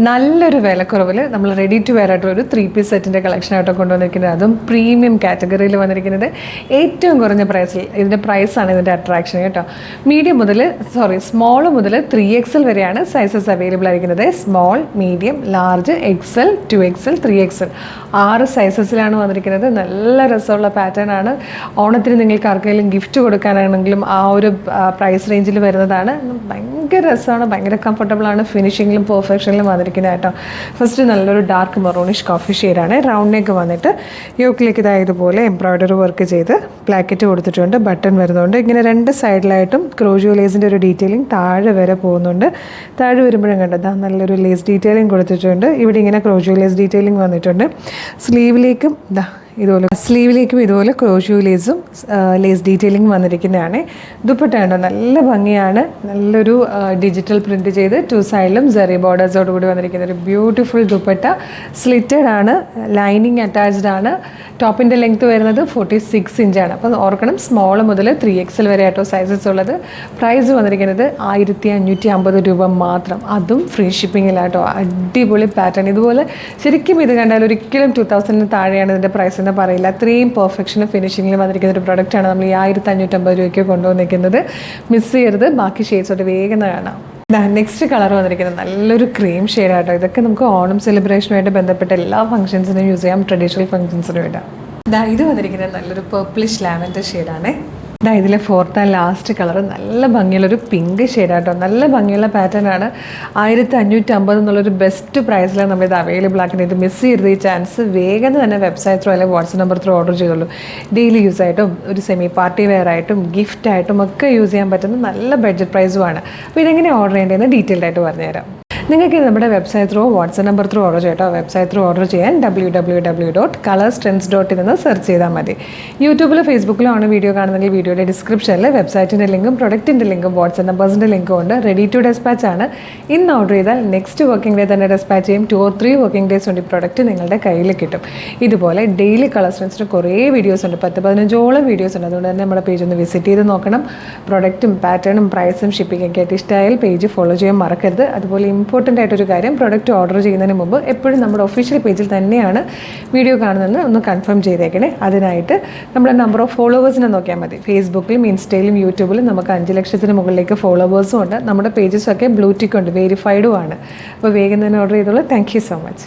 നല്ലൊരു വിലക്കുറവിൽ നമ്മൾ റെഡി ടു വെയർ ആയിട്ടുള്ള ഒരു 3 പീസ് സെറ്റിൻ്റെ കളക്ഷനായിട്ടോ കൊണ്ടുവന്നിരിക്കുന്നത്. അതും പ്രീമിയം കാറ്റഗറിയിൽ വന്നിരിക്കുന്നത് ഏറ്റവും കുറഞ്ഞ പ്രൈസിൽ. ഇതിൻ്റെ പ്രൈസാണ് ഇതിൻ്റെ അട്രാക്ഷൻ കേട്ടോ. സ്മോൾ മുതൽ 3XL വരെയാണ് സൈസസ് അവൈലബിൾ ആയിരിക്കുന്നത്. Small, medium, large, XL, 2XL, 3XL 6 സൈസസിലാണ് വന്നിരിക്കുന്നത്. നല്ല രസമുള്ള പാറ്റേൺ ആണ്. ഓണത്തിന് നിങ്ങൾക്ക് ആർക്കെങ്കിലും ഗിഫ്റ്റ് കൊടുക്കാനാണെങ്കിലും ആ ഒരു പ്രൈസ് റേഞ്ചിൽ വരുന്നതാണ്. ഭയങ്കര രസമാണ്, ഭയങ്കര കംഫർട്ടബിൾ ആണ്. ഫിനിഷിങ്ങിലും പെർഫെക്ഷനിലും വന്നിരിക്കുന്നത് കേട്ടോ. ഫസ്റ്റ് നല്ലൊരു ഡാർക്ക് മെറൂണിഷ് കോഫി ഷെയ്ഡാണ്. റൗണ്ട് നെക്ക് വന്നിട്ട് യോക്കിലേക്ക് ഇതായതുപോലെ എംബ്രോയ്ഡറി വർക്ക് ചെയ്ത് പ്ലാക്കറ്റ് കൊടുത്തിട്ടുണ്ട്. ബട്ടൺ വരുന്നുണ്ട്. ഇങ്ങനെ 2 സൈഡിലായിട്ടും ക്രോഷ്യോ ലേസിൻ്റെ ഒരു ഡീറ്റെയിലിംഗ് താഴെ വരെ പോകുന്നുണ്ട്. താഴെ വരുമ്പോഴും കണ്ടത് നല്ലൊരു ലേസ് ഡീറ്റെയിലിംഗ് കൊടുത്തിട്ടുണ്ട്. ഇവിടെ ഇങ്ങനെ ക്രോഷ്യോ ലേസ് ഡീറ്റെയിലിംഗ് വന്നിട്ടുണ്ട്. സ്ലീവിലേക്കും ഇതുപോലെ ക്രോഷ്യോ ലേസും ലേസ് ഡീറ്റെയിലിംഗ് വന്നിരിക്കുന്നതാണ്. ദുപ്പട്ട ഉണ്ടോ നല്ല ഭംഗിയാണ്. നല്ലൊരു ഡിജിറ്റൽ പ്രിൻറ്റ് ചെയ്ത് 2 സൈഡിലും സെറി ബോർഡേഴ്സോട് കൂടി വന്നിരിക്കുന്ന ഒരു ബ്യൂട്ടിഫുൾ ദുപ്പട്ട. സ്ലിറ്റഡ് ആണ്, ലൈനിങ് അറ്റാച്ച്ഡ് ആണ്. ടോപ്പിൻ്റെ ലെങ്ത് വരുന്നത് 46 ഇഞ്ചാണ്. അപ്പോൾ ഓർക്കണം, സ്മോൾ മുതൽ 3XL വരെ ആയിട്ടോ സൈസസ് ഉള്ളത്. പ്രൈസ് വന്നിരിക്കുന്നത് 1550 രൂപ മാത്രം. അതും ഫ്രീ ഷിപ്പിങ്ങിലാട്ടോ. അടിപൊളി പാറ്റേൺ. ഇതുപോലെ ശരിക്കും ഇത് കണ്ടാൽ ഒരിക്കലും 2000 താഴെയാണ് ഇതിൻ്റെ പ്രൈസ് എന്ന് പറയില്ല. അത്രയും പെർഫെക്ഷനും ഫിനിഷിങ്ങിലും വന്നിരിക്കുന്ന ഒരു പ്രൊഡക്റ്റാണ് നമ്മൾ ഈ 1550 രൂപയ്ക്ക് കൊണ്ടുവന്നിരിക്കുന്നത്. മിസ് ചെയ്യരുത്. ബാക്കി ഷെയ്ഡ്സോട്ട് വേഗം കാണാം. നെക്സ്റ്റ് കളർ വന്നിരിക്കുന്നത് നല്ലൊരു ക്രീം ഷെയ്ഡാട്ടോ. ഇതൊക്കെ നമുക്ക് ഓണം സെലിബ്രേഷനുമായിട്ട് ബന്ധപ്പെട്ട എല്ലാ ഫംഗ്ഷൻസിനും യൂസ് ചെയ്യാം, ട്രഡീഷണൽ ഫംഗ്ഷൻസിനും ഇടാം. ഇത് വന്നിരിക്കുന്നത് നല്ലൊരു പർപ്പിളിഷ് ലാവൻഡർ ഷെയ്ഡാണ്. ഇതിലെ 4th ആൻഡ് ലാസ്റ്റ് കളർ നല്ല ഭംഗിയുള്ളൊരു പിങ്ക് ഷെയ്ഡാട്ടോ. നല്ല ഭംഗിയുള്ള പാറ്റേൺ ആണ്. 1550 എന്നുള്ളൊരു ബെസ്റ്റ് പ്രൈസിലാണ് നമ്മളിത് അവൈലബിൾ ആക്കുന്നത്. ഇത് മിസ് ചെയ്യരുത് ഈ ചാൻസ്. വേഗം തന്നെ വെബ്സൈറ്റ് ത്രൂ അല്ലെങ്കിൽ വാട്സ്ആപ്പ് നമ്പർ ത്രൂ ഓർഡർ ചെയ്തോളൂ. ഡെയിലി യൂസ് ആയിട്ടും ഒരു സെമി പാർട്ടി വെയർ ആയിട്ടും ഗിഫ്റ്റായിട്ടും ഒക്കെ യൂസ് ചെയ്യാൻ പറ്റുന്ന നല്ല ബഡ്ജറ്റ് പ്രൈസുമാണ്. അപ്പോൾ ഇതെങ്ങനെ ഓർഡർ ചെയ്യേണ്ടതെന്ന് ഡീറ്റെയിൽഡ് ആയിട്ട് പറഞ്ഞുതരാം. നിങ്ങൾക്ക് നമ്മുടെ website through WhatsApp number through order ചെയ്യട്ടോ. വെബ്സൈറ്റ് ത്രൂ ഓർഡർ ചെയ്യാൻ www.colorstrends.in എന്ന് സെർച്ച് ചെയ്താൽ മതി. യൂട്യൂബിലോ ഫേസ്ബുക്കിലോ ആണ് വീഡിയോ കാണുന്നെങ്കിൽ വീഡിയോയുടെ ഡിസ്ക്രിപ്ഷനിൽ വെബ്സൈറ്റിൻ്റെ ലിങ്കും പ്രൊഡക്റ്റിൻ്റെ ലിങ്കും വാട്സ്ആപ്പ് നമ്പേഴ്സിൻ്റെ ലിങ്കും ഉണ്ട്. റെഡി ടു ഡെസ്പാച്ച് ആണ്. ഇന്ന് ഓർഡർ ചെയ്താൽ നെക്സ്റ്റ് വർക്കിംഗ് ഡേ തന്നെ ഡെസ്പാച്ച് ചെയ്യും. 2 or 3 വർക്കിംഗ് ഡേയ്സ് കൊണ്ട് ഈ പ്രൊഡക്റ്റ് നിങ്ങളുടെ കയ്യിൽ കിട്ടും. ഇതുപോലെ ഡെയിലി കളർ സ്ട്രെൻസിന് കുറേ വീഡിയോസ് ഉണ്ട്. 10-15ഓളം വീഡിയോസ് ഉണ്ട്. അതുകൊണ്ട് തന്നെ നമ്മുടെ പേജ് ഒന്ന് വിസിറ്റ് ചെയ്ത് നോക്കണം. പ്രൊഡക്റ്റും പാറ്റേണും പ്രൈസും ഷിപ്പിംഗ് ഒക്കെ ആയിട്ട് ഇഷ്ടമായാൽ പേജ് ഫോളോ ചെയ്യാൻ മറക്കരുത്. അതുപോലെ ഇമ്പോർട്ടൻ്റ് ആയിട്ടൊരു കാര്യം, പ്രൊഡക്റ്റ് ഓർഡർ ചെയ്യുന്നതിന് മുമ്പ് എപ്പോഴും നമ്മുടെ ഒഫീഷ്യൽ പേജിൽ തന്നെയാണ് വീഡിയോ കാണുന്നതെന്ന് ഒന്ന് കൺഫേം ചെയ്തേക്കണേ. അതിനായിട്ട് നമ്മുടെ നമ്പർ ഓഫ് ഫോളോവേഴ്സിനെ നോക്കിയാൽ മതി. ഫേസ്ബുക്കിലും ഇൻസ്റ്റയിലും യൂട്യൂബിലും നമുക്ക് 5 ലക്ഷത്തിന് മുകളിലേക്ക് ഫോളോവേഴ്സും ഉണ്ട്. നമ്മുടെ പേജസൊക്കെ ബ്ലൂ ടിക്ക് ഉണ്ട്, വെരിഫൈഡും ആണ്. അപ്പോൾ വേഗം തന്നെ ഓർഡർ ചെയ്തോളൂ. Thank you so much.